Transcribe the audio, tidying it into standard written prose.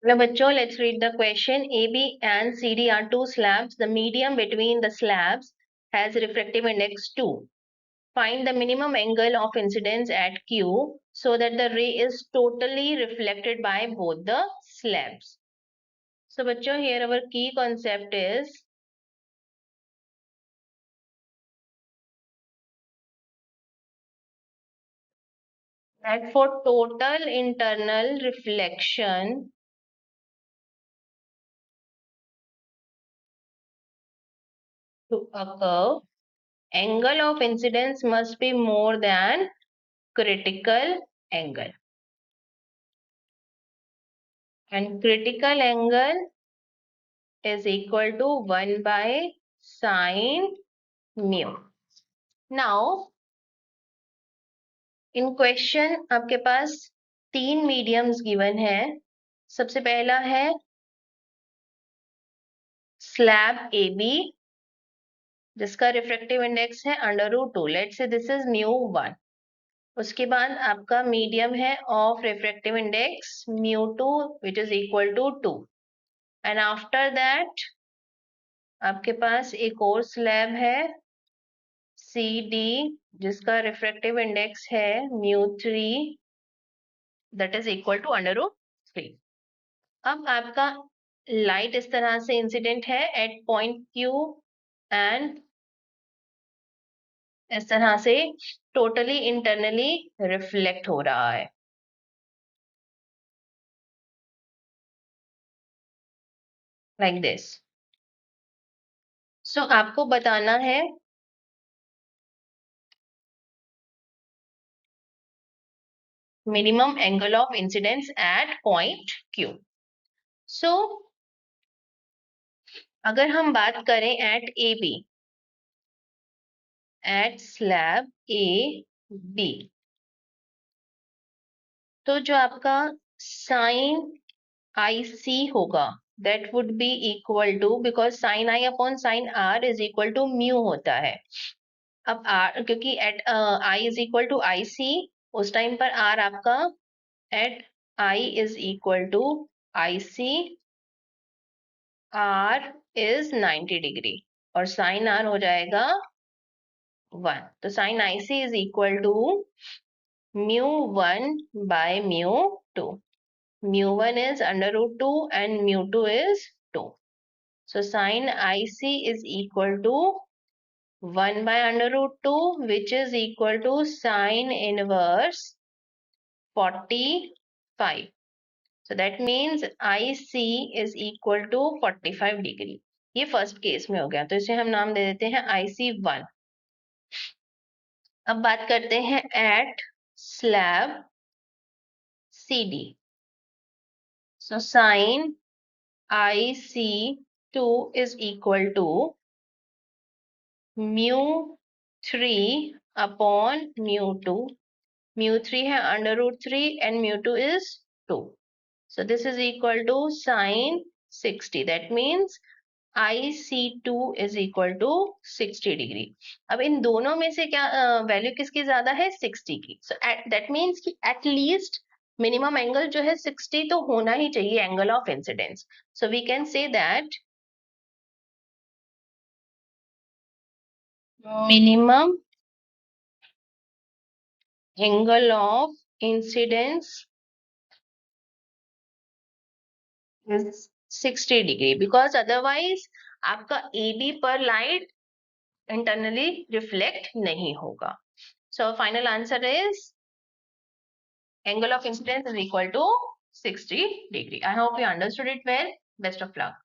Now, bachcho, let's read the question. AB and CD are two slabs. The medium between the slabs has refractive index 2. Find the minimum angle of incidence at Q so that the ray is totally reflected by both the slabs. So, bachcho, here our key concept is that for total internal reflection to occur, angle of incidence must be more than critical angle. And critical angle is equal to 1 by sine mu. Now, in question आपके पास 3 mediums given है. सबसे पहला है slab AB जिसका refractive index है √2. Let's say this is μ1. उसके बाद आपका मीडियम है of refractive index μ2 which is equal to 2. And after that आपके पास एक और स्लैब है CD जिसका रिफ्रैक्टिव इंडेक्स है μ3 दैट इज इक्वल टू √3. अब आपका लाइट इस तरह से इंसिडेंट है एट पॉइंट Q एंड इस तरह से टोटली इंटरनली रिफ्लेक्ट हो रहा है लाइक दिस. सो आपको बताना है minimum angle of incidence at point Q. So अगर हम बात करें at AB, at slab AB, तो जो आपका साइन IC होगा that would be equal to, because sin I upon sin R is equal to mu होता है. अब R क्योंकि at I is equal to IC, उस टाइम पर R आपका at I is equal to IC, R is 90 degree और sine R हो जाएगा 1. तो sine IC is equal to μ1 by μ2. μ1 is √2 and μ2 is 2. So sin IC is equal to 1 by √2 which is equal to sin inverse 45. So that means IC is equal to 45 degree. ये first case में हो गया तो इसे हम नाम दे देते हैं IC1. अब बात करते हैं at slab CD. So sin IC2 is equal to μ3 upon μ2. μ3 है √3 and μ2 is 2. So this is equal to sin 60. That means IC2 is equal to 60 degree. अब इन दोनों में से क्या वैल्यू किसकी ज्यादा है 60 की. So that means कि at least मिनिमम एंगल जो है 60 तो होना ही चाहिए angle of incidence. So we can say that minimum angle of incidence is 60 degree because otherwise आपका AB पर लाइट internally reflect नहीं होगा. So final answer is angle of incidence is equal to 60 degree. I hope you understood it well. Best of luck.